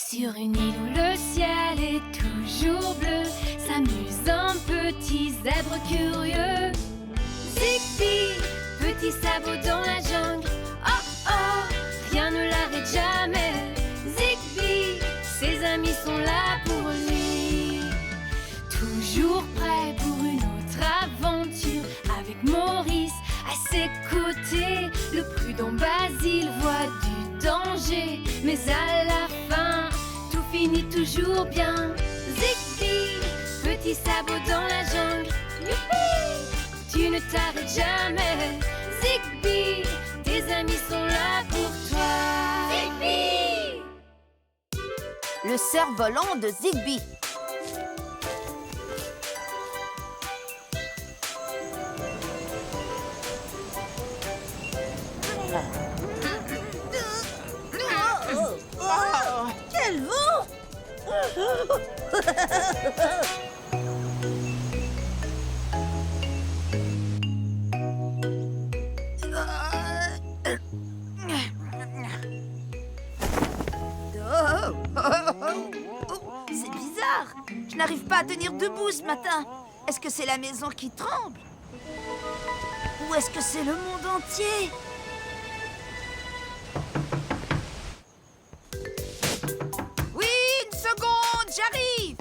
Sur une île où le ciel est toujours bleu, s'amuse un petit zèbre curieux. Zigbee, petit sabot dans la jungle. Oh oh, rien ne l'arrête jamais. Zigbee, ses amis sont là pour lui. Toujours prêt pour une autre aventure, avec Maurice à ses côtés. Le prudent Basile voit du danger, mais à la fin, tout finit toujours bien. Zigbee, petit sabot dans la jungle. Youpi, tu ne t'arrêtes jamais. Zigbee, tes amis sont là pour toi. Zigbee! Le cerf-volant de Zigbee. Quel vent! C'est bizarre. Je n'arrive pas à tenir debout ce matin. Est-ce que c'est la maison qui tremble? Ou est-ce que c'est le monde entier? Oui, une seconde, j'arrive.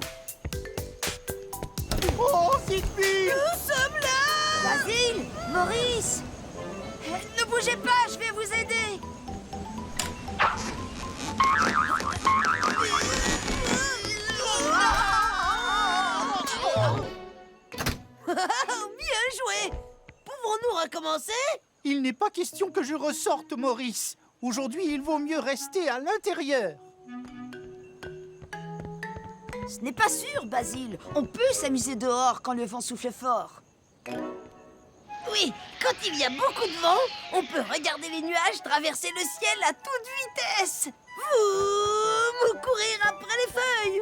Oh, Zigbee! Nous sommes là! Basile, Maurice, ne bougez pas, je vais vous aider. Bien joué! Pouvons-nous recommencer? Il n'est pas question que je ressorte, Maurice. Aujourd'hui, il vaut mieux rester à l'intérieur. Ce n'est pas sûr, Basile. On peut s'amuser dehors quand le vent souffle fort. Oui, quand il y a beaucoup de vent, on peut regarder les nuages traverser le ciel à toute vitesse. Vous courir après les feuilles.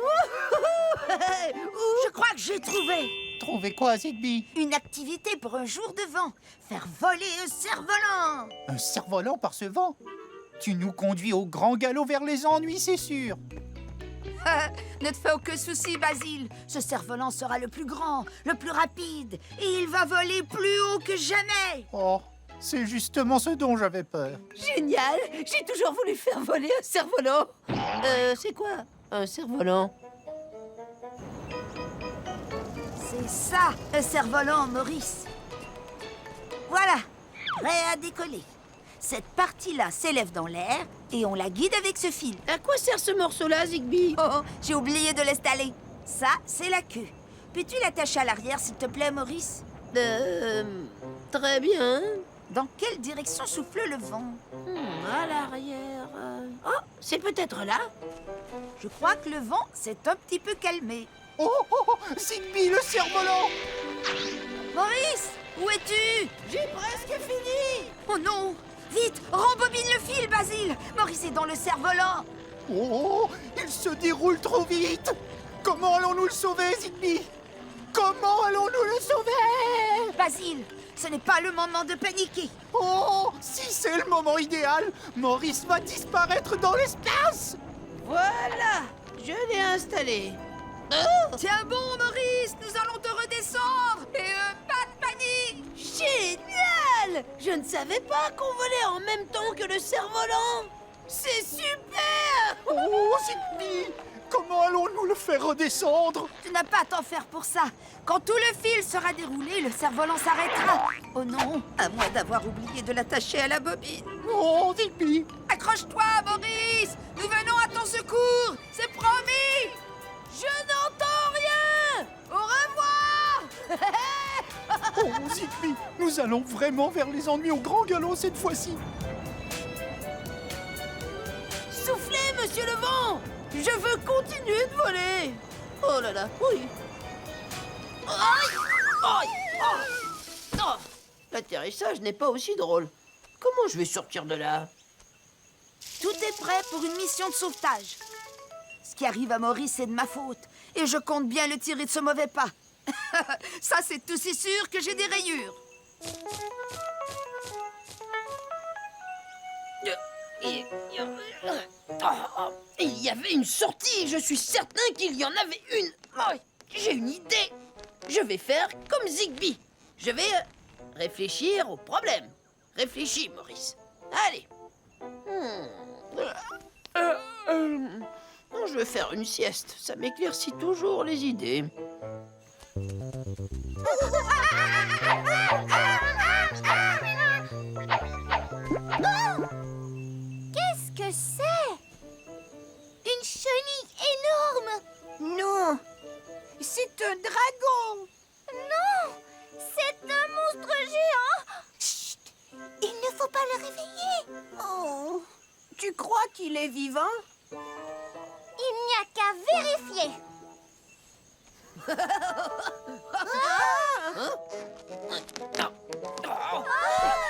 Je crois que j'ai trouvé Trouvez quoi, Zigbee? une activité pour un jour de vent. Faire voler un cerf-volant. Un cerf-volant par ce vent? Tu nous conduis au grand galop vers les ennuis, c'est sûr. Ne te fais aucun souci, Basile. Ce cerf-volant sera le plus grand, le plus rapide. Et il va voler plus haut que jamais. Oh, c'est justement ce dont j'avais peur. Génial! J'ai toujours voulu faire voler un cerf-volant. C'est quoi un cerf-volant? C'est ça, un cerf-volant, Maurice. Voilà, prêt à décoller. Cette partie-là s'élève dans l'air et on la guide avec ce fil. À quoi sert ce morceau-là, Zigbee? Oh, j'ai oublié de l'installer. Ça, c'est la queue. Peux-tu l'attacher à l'arrière, s'il te plaît, Maurice? Très bien. Dans quelle direction souffle le vent? À l'arrière. Oh, c'est peut-être là. Je crois que le vent s'est un petit peu calmé. Oh, oh, oh, Zigbee, le cerf-volant! Maurice, où es-tu? J'ai presque fini. Oh non! Vite, rembobine le fil, Basile! Maurice est dans le cerf-volant. Oh, il se déroule trop vite! Comment allons-nous le sauver, Zigbee? Comment allons-nous le sauver? Basile, ce n'est pas le moment de paniquer. Oh, si c'est le moment idéal, Maurice va disparaître dans l'espace! Voilà, je l'ai installé. Tiens bon, Maurice, nous allons te redescendre. Et pas de panique. Génial! Je ne savais pas qu'on volait en même temps que le cerf-volant. C'est super! Oh, Zigbee, comment allons-nous le faire redescendre? Tu n'as pas à t'en faire pour ça. Quand tout le fil sera déroulé, le cerf-volant s'arrêtera. Oh non, à moins d'avoir oublié de l'attacher à la bobine. Oh, Zigbee! Accroche-toi, Maurice. Nous venons à ton secours. C'est promis. Je n'entends rien! Au revoir. Oh, Zigbee, nous allons vraiment vers les ennuis au grand galop cette fois-ci. Soufflez, monsieur le vent! Je veux continuer de voler! Oh là là, oui! Aïe! Aïe! Oh! Oh! L'atterrissage n'est pas aussi drôle. Comment je vais sortir de là? Tout est prêt pour une mission de sauvetage. Ce qui arrive à Maurice, c'est de ma faute. Et je compte bien le tirer de ce mauvais pas. Ça, c'est aussi sûr que j'ai des rayures. Il y avait une sortie, je suis certain qu'il y en avait une. Oh, j'ai une idée. Je vais faire comme Zigbee. Je vais réfléchir au problème. Réfléchis, Maurice. Allez. Je vais faire une sieste. Ça m'éclaircit toujours les idées. Qu'est-ce que c'est? Une chenille énorme! Non, c'est un dragon. Non! C'est un monstre géant! Chut! Il ne faut pas le réveiller! Oh, tu crois qu'il est vivant? Il n'y a qu'à vérifier!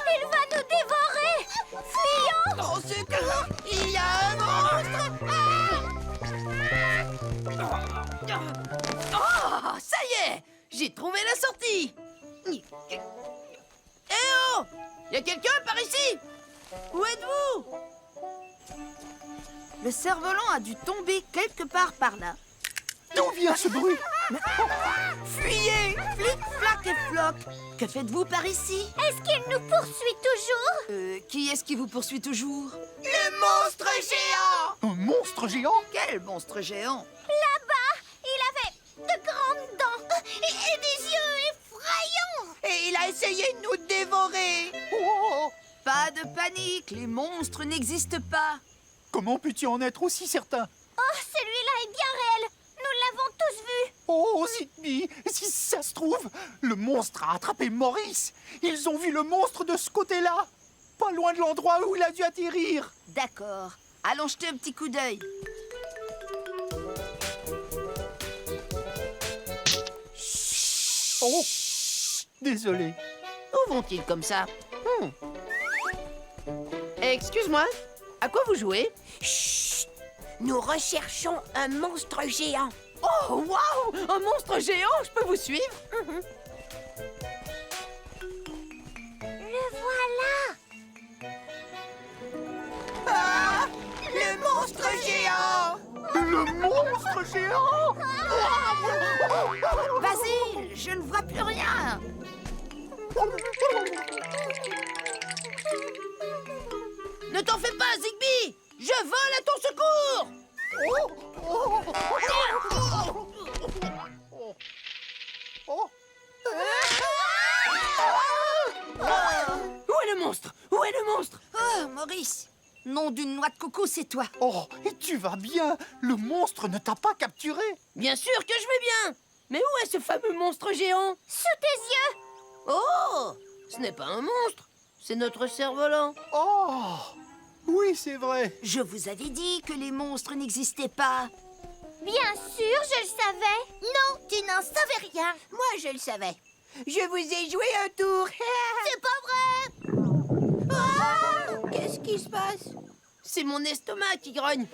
Il va nous dévorer! Fuyons! Au secours! Il y a un monstre! Oh, ça y est! J'ai trouvé la sortie! Eh oh! Y a quelqu'un par ici? Où êtes-vous? Le cerf-volant a dû tomber quelque part par là. D'où vient ce bruit? Fuyez! Flic, flac et floc. Que faites-vous par ici? Est-ce qu'il nous poursuit toujours? Qui est-ce qui vous poursuit toujours? Le monstre géant! Un monstre géant? Quel monstre géant? Là-bas, il avait de grandes dents et des yeux effrayants! Et il a essayé de nous dévorer! Oh, Pas de panique, les monstres n'existent pas. comment peux-tu en être aussi certain? Oh, celui-là est bien réel! Nous l'avons tous vu! Oh, Zigbee, si ça se trouve, le monstre a attrapé Maurice. Ils ont vu le monstre de ce côté-là, pas loin de l'endroit où il a dû atterrir. D'accord. Allons jeter un petit coup d'œil. Oh, désolé. Où vont-ils comme ça? Excuse-moi, à quoi vous jouez? Nous recherchons un monstre géant. Oh, waouh! Un monstre géant, je peux vous suivre? Le voilà! Le monstre géant! Le monstre géant! Basile, je ne vois plus rien. Ne t'en fais pas, Zigbee! Je vole à ton secours! Où est le monstre? Où est le monstre? Oh, Maurice, nom d'une noix de coco, c'est toi. Oh, et tu vas bien? Le monstre ne t'a pas capturé? Bien sûr que je vais bien! Mais où est ce fameux monstre géant? Sous tes yeux! Oh! Ce n'est pas un monstre, c'est notre cerf-volant. Oh, oui, c'est vrai. Je vous avais dit que les monstres n'existaient pas. Bien sûr, je le savais! Non, tu n'en savais rien. Moi, je le savais. Je vous ai joué un tour. C'est pas vrai! Qu'est-ce qui se passe? C'est mon estomac qui grogne.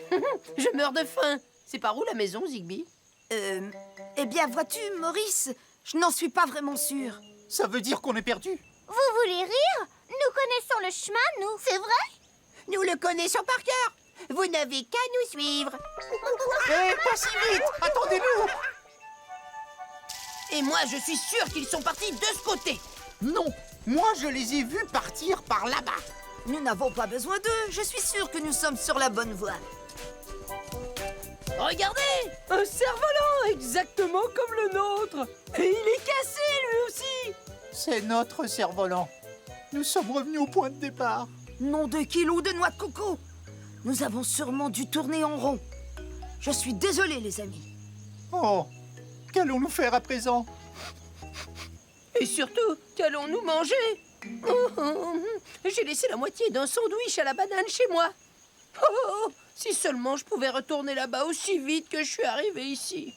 Je meurs de faim. C'est par où la maison, Zigbee? Eh bien, vois-tu, Maurice, je n'en suis pas vraiment sûre. Ça veut dire qu'on est perdu? Vous voulez rire? Nous connaissons le chemin, nous, c'est vrai? Nous le connaissons par cœur. Vous n'avez qu'à nous suivre. Eh, pas si vite! Attendez-nous! Et moi, je suis sûr qu'ils sont partis de ce côté. Non, moi je les ai vus partir par là-bas. Nous n'avons pas besoin d'eux. Je suis sûre que nous sommes sur la bonne voie. Regardez! Un cerf-volant exactement comme le nôtre. Et il est cassé, lui aussi. C'est notre cerf-volant. Nous sommes revenus au point de départ. Nom de kilos de noix de coco. Nous avons sûrement dû tourner en rond. Je suis désolée, les amis. Oh, qu'allons-nous faire à présent? Et surtout, qu'allons-nous manger? J'ai laissé la moitié d'un sandwich à la banane chez moi. Si seulement je pouvais retourner là-bas aussi vite que je suis arrivé ici.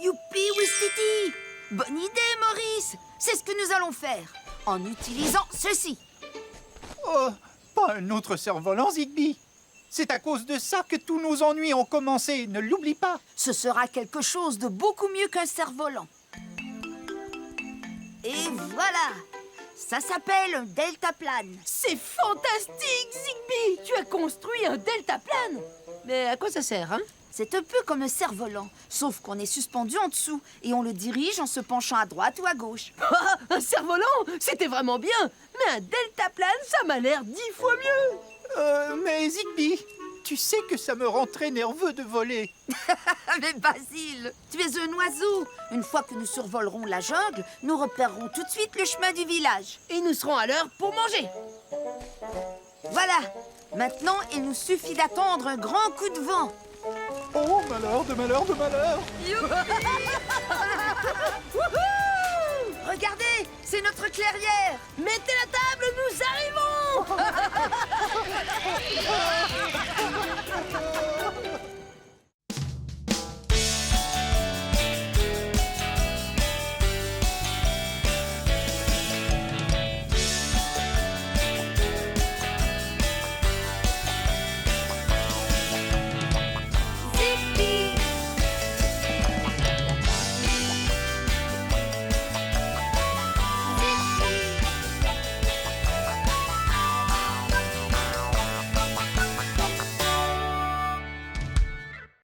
Youpi, Wistiti! Bonne idée, Maurice! C'est ce que nous allons faire, en utilisant ceci. Oh, pas un autre cerf-volant, Zigbee. C'est à cause de ça que tous nos ennuis ont commencé, ne l'oublie pas. Ce sera quelque chose de beaucoup mieux qu'un cerf-volant. Et voilà! Ça s'appelle un deltaplane. C'est fantastique, Zigbee! Tu as construit un deltaplane! Mais à quoi ça sert, hein? C'est un peu comme un cerf-volant, sauf qu'on est suspendu en dessous et on le dirige en se penchant à droite ou à gauche. Ah, un cerf-volant! C'était vraiment bien! Mais un deltaplane, ça m'a l'air 10 fois mieux! Mais Zigbee, tu sais que ça me rend très nerveux de voler. Mais Basile, tu es un oiseau. Une fois que nous survolerons la jungle, nous repérerons tout de suite le chemin du village. Et nous serons à l'heure pour manger! Voilà. Maintenant, il nous suffit d'attendre un grand coup de vent. Oh, malheur de malheur de malheur! Regardez, c'est notre clairière. Mettez la table, nous arrivons!